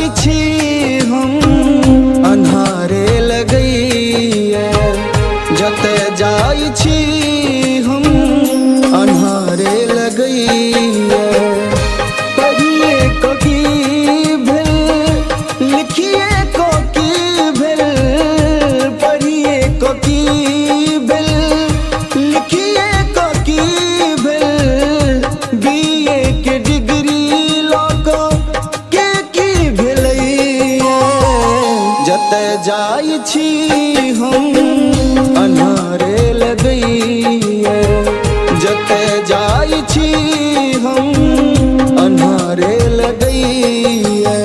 जाई छी हम अन्हारे लगैया, जते जाई छी हम अन्हारे लगैया। पढ़िए को की भेल, लिखिए को की भेल, पढ़िए को की भेल, लिखिए को की भेल, बीए के डिग्री लको के की भेलैया। जते जाई छी हम अन्हारे लगैया, जते जाई छी हम अन्हारे लगैया।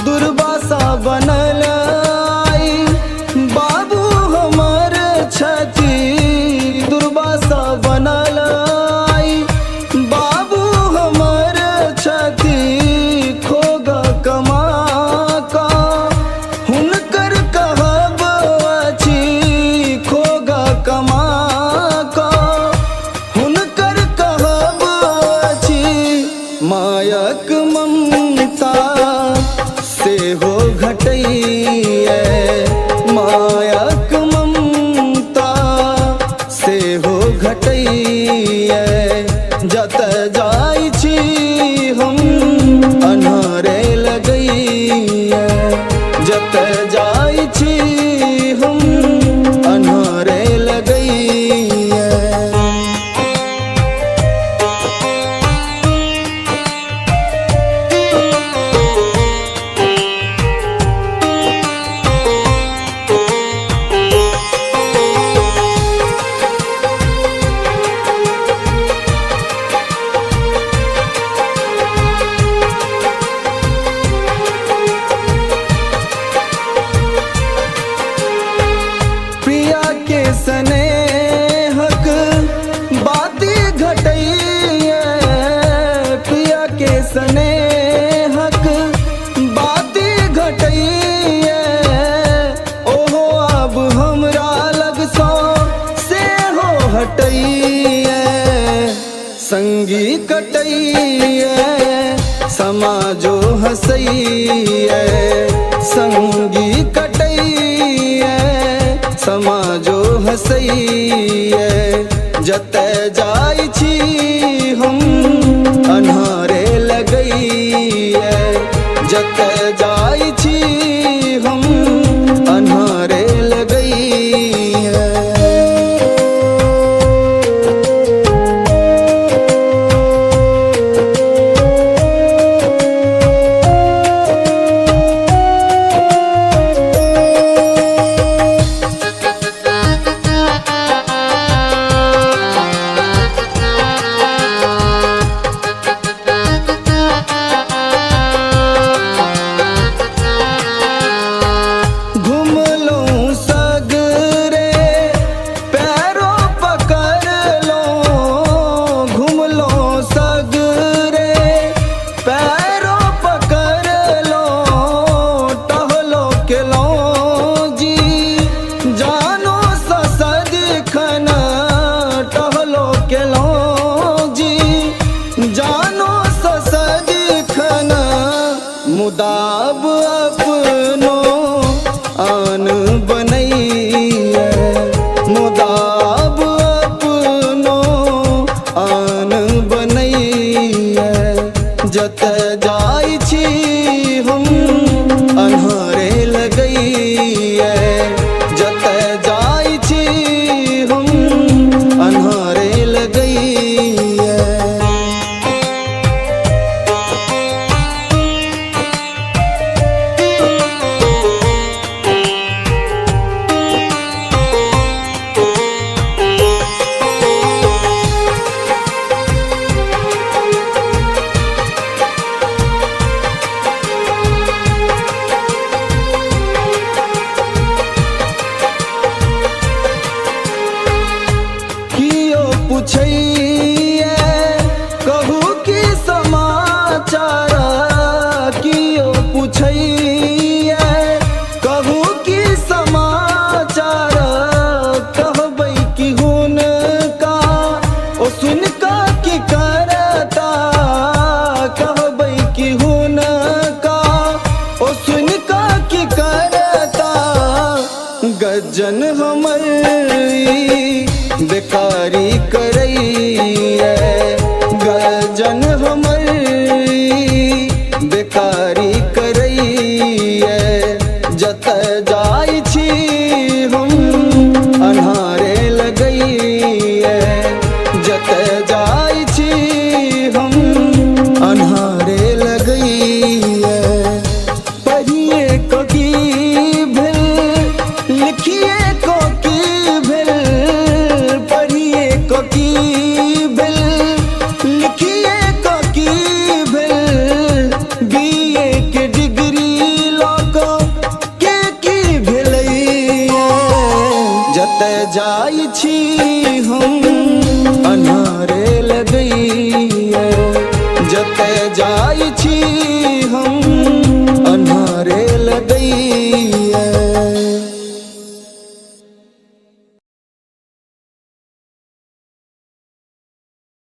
दुर्वासा बनल आई बाबू हमर छथि, दुर्वासा बनल आई बाबू हमर छथि। खोगा कमा का हुनकर कहब अछि, खोगा कमा का हुनकर कहब अछि। मायक ममता से हो घटैया, मायक ममता से हो घटैया। जते जाई छी हम अन्हारे लगैया, जते जाई छी हम अन्हारे लगैया। प्रिया के स्नेहक बाती घटैया, प्रिया के स्नेहक बाती घटैया। ओहो अब हमरा लग सो से हो हटैया। संगी कटैया समाजो हंसैया, संगी कटैया समाजो हंसैया। जते जाई छी हम अन्हारे लगैया, जते जाई छी हम अन्हारे लगैया। हमर ई बेकारी करैया गजन हमर ई बेकारी करैया जत जाइ छी हम अन्हारे लगैया जत जाइ छी हम अन्हारे लगैया पढ़िए को की भेल लिखिए को की भेल पढ़िए को की भेल लिखिए को की भेल बीए के डिग्री लऽ के की भेलैया जत जाइ छी हम अन्हारे लगैया